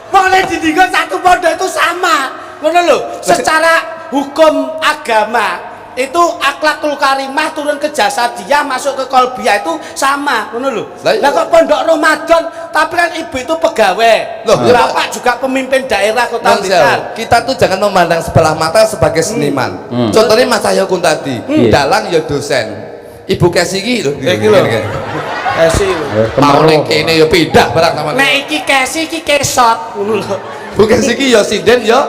Boleh didigo satu pondok itu sama. Ngono lho, secara hukum agama itu akhlakul karimah turun ke jasadiyah masuk ke kolbiah itu sama, ngono lho. Lah kok pondok Ramadan tapi kan ibu itu pegawai. Loh, Bapak juga pemimpin daerah Kota Blitar. Kita tuh jangan memandang sebelah mata sebagai seniman. Contohnya Mas Cahyo Kun tadi, dalang ya dosen. Ibu Kesi iki lho, iki lho. Kesi lho. Mau ning kene ya pindah barang sama. Nek iki kesi iki kesot, ngono lho. Bu Kesi iki ya sinden ya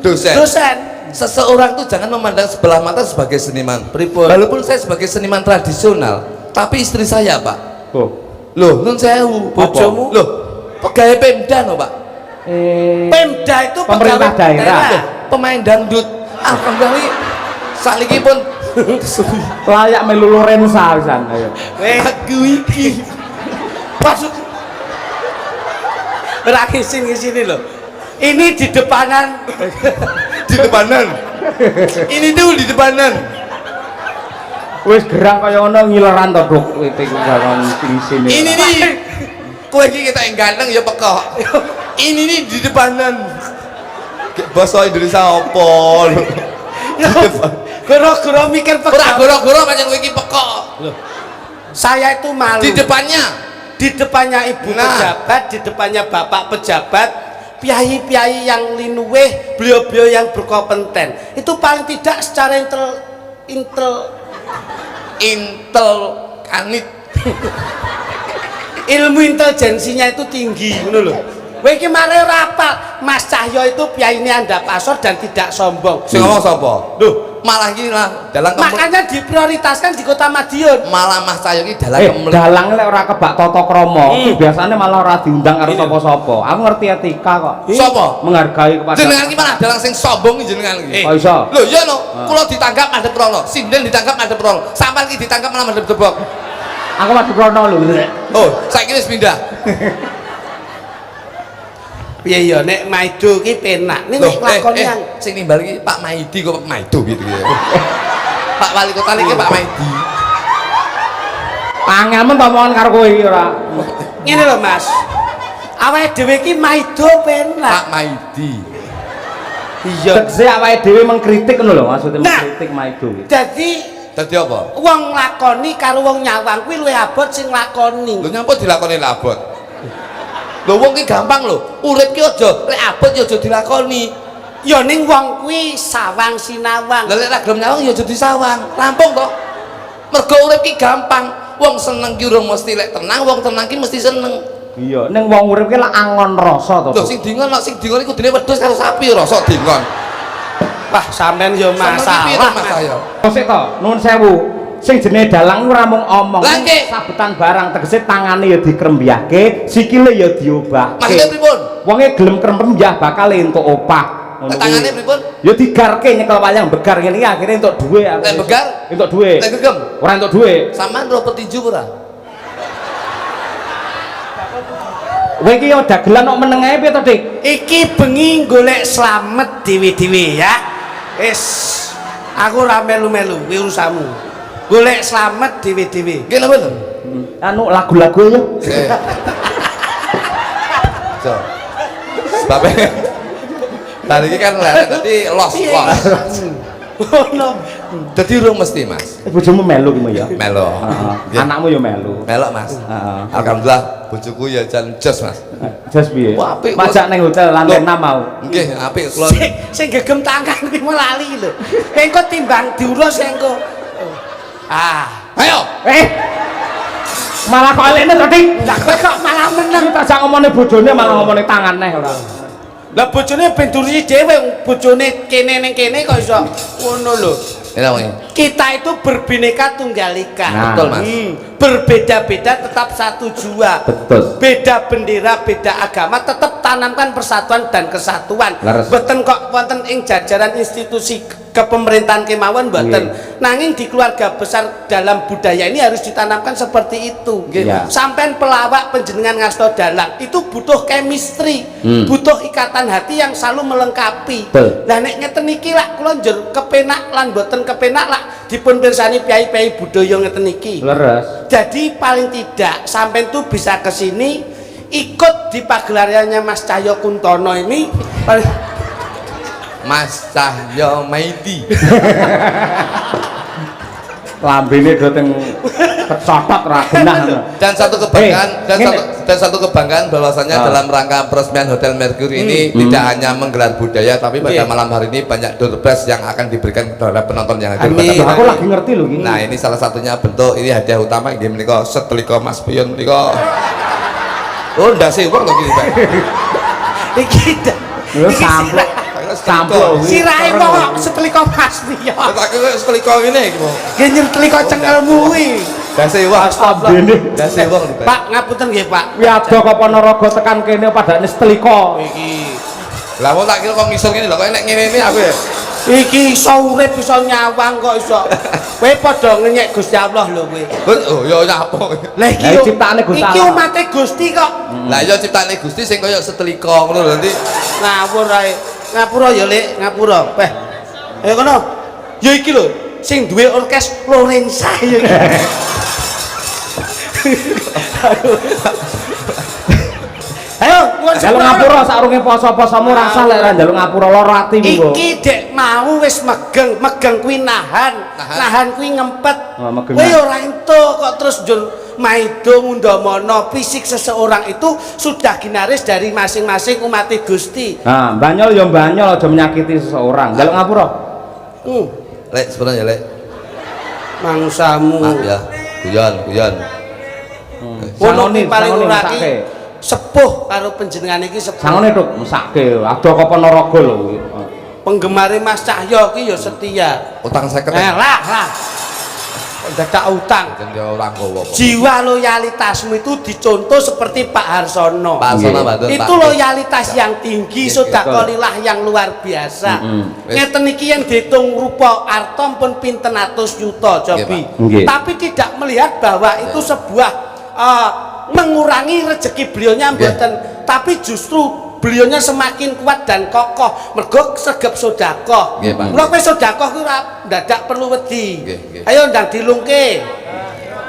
dosen. Dosen. Seseorang tuh jangan memandang sebelah mata sebagai seniman. Walaupun saya sebagai seniman tradisional, tapi istri saya, Pak. Oh. Loh, nun sewu. Bojomu? Loh, pegawai Pemda loh, Pak. Pemda itu Pemerintah pegawai daerah. Pemain dangdut. Alhamdulillah. Saliki pun Layak melu Lorenza pisan ayo. aku iki. Masuk. Berakisin ke sini loh. Ini di depanan. Di depanan. Ini tuh di depanan. Wis gerang kaya ngono ngileran to, Dok. Iki gawan sini. Ini nih. Kowe iki kita yang ganteng ya pekok. Ini nih di depanan. Bahasa Indonesia apa? Goro-goro mikir Ora pegawai. goro-goro pancen kowe iki pekok. Saya itu malu. Di depannya. Di depannya ibu pejabat, di depannya bapak pejabat, piai-piai yang linuweh, beliau-beliau yang berkompeten. Itu paling tidak secara intel kanit. Ilmu intelijensinya itu tinggi ngono lho. Kowe iki mare rapal, Mas Cahyo itu piyaine andap asor dan tidak sombong. Sing ngomong sapa? Duh, malah iki lah dalang Makanya diprioritaskan di Kota Madiun. malah Mas Cahyo iki dalang dalang lek ora kebak tata krama biasanya malah ora diundang karo sapa-sapa. Aku ngerti etika kok. Sapa? Menghargai kepada Jenengan iki malah dalang sing sombong jenengan iki. kok iso Lho iya no, kula ditangkap madhep rono, sinden ditangkap madhep rono, sampean iki ditangkap malah madhep debok. aku masih krono lho Oh, saiki wis pindah. Piye ya nek Maido ki penak. Ning nek lakoni yang sing nimbal iki Pak Maidi kok Pak Maido gitu ya. Pak Wali Kota niki Pak Maidi. angel men omongan karo kowe iki ora ngene lho Mas. Awake dhewe ki Maido penak. Pak Maidi. Iya. tegese awake dhewe mengkritik ngono lho maksudnya Nah. mengkritik Maido iki Dadi apa? wong lakoni karo wong nyawang kuwi luwih abot sing lakoni. Lho nyapa dilakoni labot? Lho wong ki gampang lho. Urip ki aja lek abot ya aja dilakoni. Ya ning wong kuwi sawang sinawang. Lah lek ra gelem nyawang ya aja disawang. Rampung to. Mergo urip ki gampang. Wong seneng ki urung mesti lek tenang, wong tenang ki mesti seneng. iya ning wong urip ki lak angon rasa to Lho sing dingon iku dene wedhus karo sapi rasa dingon. Wah, sampean yo masalah. Mas Cahyo. sik to nuwun sewu sing jenenge dalang ora mung omong Lah, nggih. sabetan barang tegese tangane ya dikrembyahke sikile ya diobahke Maksudnya pripun? wonge gelem krembyah bakal entuk opah ngono Lek tangane kuwi. pripun? ya digarke nyekel wayang begar ngene iki akhire entuk duwe Lek begar? entuk duwe Lek gegem? ora entuk duwe Sampeyan ro petinju ora? kowe iki ya dagelan kok meneng ae piye to Dik Iki bengi golek slamet dhewe-dhewe ya. Wis aku ora melu-melu kuwi urusanmu. Golek slamet dhewe-dhewe. Nggih lho lho. anu lagu-lagu ya So. Sebabnya tadi ini kan leren tadi los. Ono. Jadi urung mesti Mas. bojomu melu ki ya Melo. Heeh. Anakmu ya melu Melok Mas. Heeh. Alhamdulillah bojoku ya jan jos Mas. jas piye Wah, apik, majak ning hotel lantai Loh. 6 mau Nggih, apik kula. Sing gegem tangan kuwi lali lho. Engko timbang diurus engko. Ah, Ayo. malah kok elene to Dik lah kowe kok malah meneng. tak sak ngomongane bojone malah ngomongane tangan neh ora Lah bojone ben durusi dhewe, bojone kene ning kene kok iso ngono lho. Ini namanya. Kita itu berbineka tunggal ika. Nah. Betul Mas. Berbeda-beda tetap satu jua. betul Beda bendera, beda agama, tetap tanamkan persatuan dan kesatuan. Laras. Boten kok wonten ing jajaran institusi kepemerintahan kemawon boten. Nanging di keluarga besar dalam budaya ini harus ditanamkan seperti itu. Iya. Sampean pelawak penjenengan ngasto dalang itu butuh chemistry, butuh ikatan hati yang selalu melengkapi. Betul. Lah nek ngeten iki lak kula njur kepenak lan boten kepenak lak dipun pirsani piyai-piyai budaya ngeten iki. leres Jadi paling tidak sampai tuh bisa ke sini ikut di pagelarannya Mas Cahyo Kuntono ini. Mas Cahyo Maidi. lambene do teng kecotot ra genah Dan satu kebanggaan dan satu kebanggaan bahwasanya dalam rangka peresmian Hotel Mercury ini tidak hanya menggelar budaya tapi pada malam hari ini banyak door prize yang akan diberikan terhadap penonton yang hadir pada Amin. malam aku ini. lagi ngerti lho gini Nah, ini salah satunya bentuk ini hadiah utama inggih menika setrika Mas Pion menika. Oh, ndase wong lho gini, Pak. Iki lho samplok samplok sirahe kok setelika Mas Priyo. Tak kira setrika ngene iki, Pak. Genyer telika cengelmu kuwi. Ndase wong. Astagfirullah. Ndase wong lho, Pak. Pak ngapunten nggih, Pak. kuwi ado kok Ponorogo tekan kene padane setelika Iki Lah wong tak kira kok ngisor ngene lho, kok nek ngene iki aku ya. iki iso urip iso nyawang kok iso. Kowe padha ngenyek Gusti Allah lho kowe. Oh, ya nyapa. Lah iki Lah, ciptaane Gusti iki Allah. umate Gusti kok. Lah iya ciptane Gusti sing kaya setrika ngono lho nanti. Ngawur ae. Ngapura ya, Lek, ngapura. Peh. Ayo kono. Ya iki lho, sing duwe orkes Lorenza ya iki. Ayo, nyuwun njaluk sepura. ngapura saurunge poso-posomu rasa lek ra njaluk ngapura lara atimu kok Iki dek mau wis megeng kuwi nahan kuwi ngempet. Oh, megeng Kowe nahan. ora entuk kok terus njur maido ngundamono fisik seseorang itu sudah ginaris dari masing-masing umat Gusti. nah banyol ya banyol aja menyakiti seseorang njaluk ngapura Hmm, Lek sebenarnya Lek. mangsamu. Maaf ya. guyon. Ngono ki paling ora ki sepuh karo panjenengan iki sepuh. Sangone tuk mesake. Ada apa Ponorogo lho. Penggemare Mas Cahyo ki ya setia. Utang 50. Lah. Dadak utang. Jenenge ora nggowo. Jiwa loyalitasmu itu dicontoh seperti Pak Harsono. Pak Harsono mboten. Itu loyalitas yang tinggi, sedekahlilah yang luar biasa. Ngeten iki yang dihitung rupa arta pun pinten atus yuta Jobi. Tapi tidak melihat bahwa itu sebuah mengurangi rezeki beliaunya mboten, tapi justru beliaunya semakin kuat dan kokoh mergo sregep sedekah. Mula kowe sedekah kuwi ora dadak perlu wedi. Ayo ndang dilungke.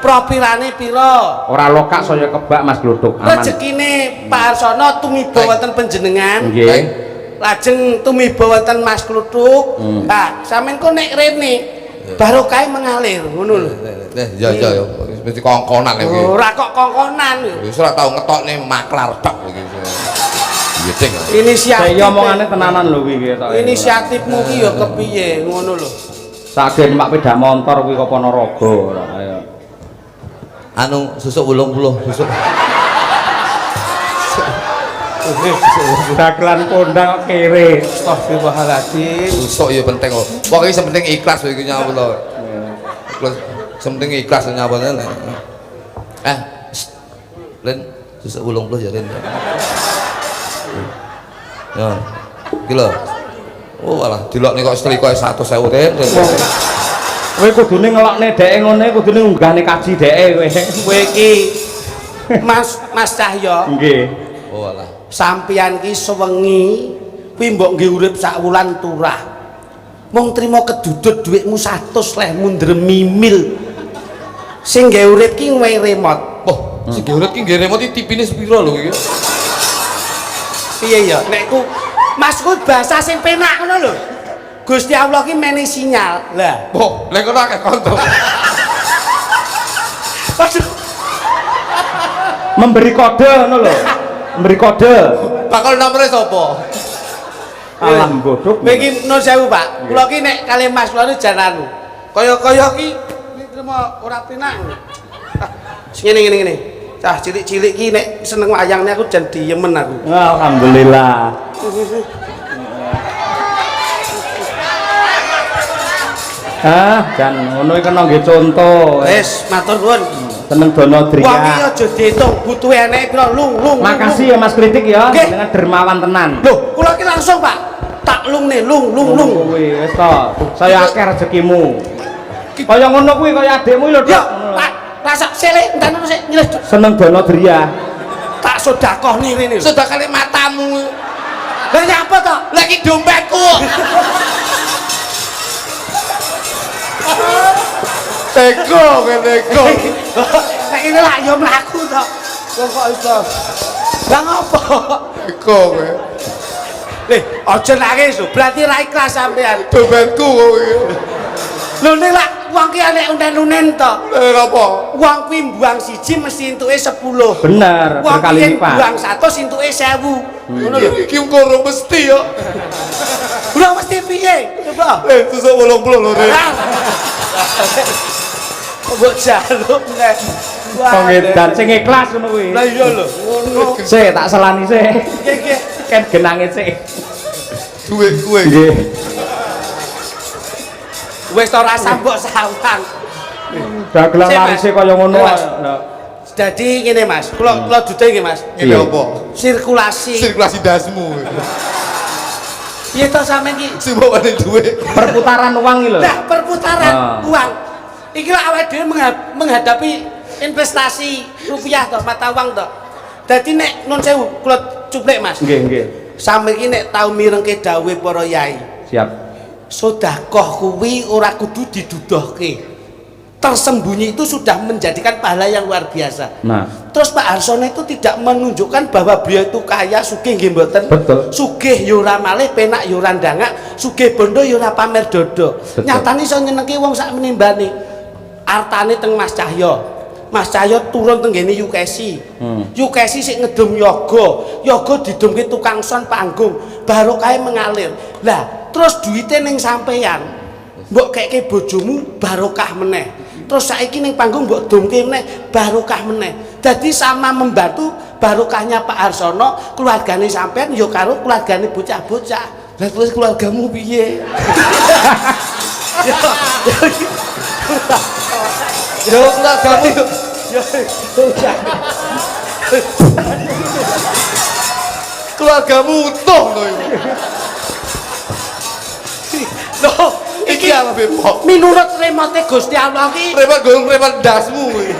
Profilane pira? Ora lokak saya kebak Mas Gluduk aman. Rezekine Pak Harsono tumiba wonten panjenengan. Nggih. Lajeng tumiba wonten Mas Gluduk. Nah, sampean kok nek rene barokah mengalir ngono lho. Ya mesti kongkonan iki. Ora kok kongkonan. Wis ora tau ngetokne maklar tok iki. Inisiatif. Saya omongane tenanan lho kuwi tok. Inisiatifmu ki ya kepiye ngono lho. Sagen Pak Peda Montor kuwi kok Ponorogo ora ayo. Anu susuk 80 susuk. Dagelan kondang kok kere. Astagfirullahaladzim. Susuk ya penting kok. Pokoke sing penting ikhlas iki nyawula. Ikhlas sing penting ikhlas nyawula. Len susuk 80 ya Len. Ya. Gila. Oh alah dilokne kok setrika 100.000 Ren. Kowe kudune ngelokne dheke ngene kudune unggahne kaji dheke kowe. Kowe iki Mas Cahyo. Nggih. Oh alah. Sampeyan ki sewengi kuwi mbok nggih urip sak wulan turah. Mung trima kedudut dhuwitmu 100 leh mundremimil. Sing nggih urip ki ngwehi remote. Oh, sing urip ki nggih remote tipine sepiro lho iki. Piye ya nek ku Mas ku bahasa sing penak ngono lho. Gusti Allah ki meni sinyal. Lah, Oh, lek ora akeh konco. Memberi kode ngono lho. Memberi kode. Bakal nomere sapa? Alah godhog. kowe iki nun sewu, Pak. Kula ki nek kalih Mas kula niku jan anu. Kaya-kaya ki trimo ora penak. Sing ngene. Cah cilik-cilik ki nek seneng wayangnya aku jan diemen aku. Alhamdulillah. Jan ngono iki kena nggih contoh. Wis, matur nuwun. Seneng dono dria. Wong iki aja diitung, butuhe eneke pira lung. Makasih ya Mas Kritik ya, dengan dermawan tenan. Loh, kula ki langsung, Pak. Tak lungne lung. Kuwi wis to. Saya akeh rezekimu. Kaya ngono kuwi kaya adikmu lho, Yo, Dok. Pak, rasa sele entan sik nyilih. Seneng dono dria. Tak sedekahne rene. Sudah kali matamu. Lah nyapa to? Lagi dompetku. Teko. Nek ini lah yo mlaku to. Kok iso. Lah ngopo? Teko kowe. Leh, aja nangis lho. Berarti ra ikhlas sampean. Dompetku kowe. Lho nek lak wong ki nek unen-unen to. Apa? Wong kuwi mbuang siji mesti entuke 10. Bener, Wong berkali ki lipat. mbuang 100 entuke 1000. Ngono lho. Iki kurang mesti ya. Ora mesti piye? Coba. Susuk 80 lho, Ren. Mbok jaluk nek. Wong edan sing ikhlas ngono kuwi. Lah iya lho, ngono. Sik tak selani sik. Nggih. Kan genange sik. Duit kowe. Nggih. Wis ora sambok sawang. Dagelan Sik, Mas. larise kaya ngono. Mas. Jadi ngene Mas, kula duduhe nggih Mas. Ini apa? Sirkulasi. Sirkulasi dasmu. Piye to sampean iki? Sing bawane duit. Perputaran uang iki lho. Nah, perputaran uang. Iki lak awake dhewe menghadapi investasi rupiah to, mata uang to. Dadi nek nun sewu kula cuplek Mas. Nggih. Sampe iki nek tau mirengke dawuhe para yai. Siap. Sedekah kuwi ora kudu didudohke. Tersembunyi itu sudah menjadikan pahala yang luar biasa. Nah, Terus Pak Harsono itu tidak menunjukkan bahwa beliau itu kaya, sugih nggih mboten. Betul. Sugih ya ora malih, penak ya ora ndangak, sugih bondo ya ora pamer dodo. Betul. Nyatane iso nyenengke wong sak menimbane. Artane teng Mas Cahyo. Mas Cahyo turun teng ngene Yukesi. Yukesi sik ngedum yoga. Yoga didumke tukang son panggung, barokahe mengalir. Lah, terus duite ning sampeyan. Mbok keke bojomu barokah meneh. terus saiki ning panggung mbok dumke meneh barokah meneh. Dadi sama membantu barokahnya Pak Harsono, keluargane sampean yo karo keluargane bocah-bocah. Lah terus keluargamu piye? Yo keluargamu Yo keluargamu utuh lho iku. Loh, Iki apa Bepok? minurut remote Gusti Allah ki Repot gong repot dasmu iki.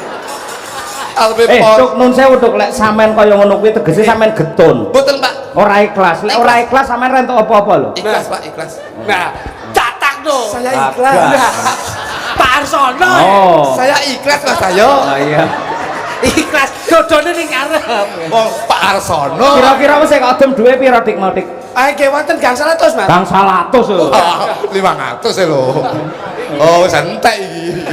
Arep Cuk nun sewu Cuk, lek sampean kaya ngono kuwi tegese sampean getun. Mboten Pak. Ora ikhlas. Lek ora ikhlas sampean rentuk apa-apa lho. Ikhlas Pak, ikhlas. nah catak no Saya ikhlas. Pak Harsono Oh. Saya ikhlas Mas Ayo. Oh iya. ikhlas dodone ning arep Wong Pak Arsono. Kira-kira wis kok adem duwe pira Dik mau Dik? ae ge wonten gangsal atus Mas Bang 100 lho. 500 lho. Oh, santai iki.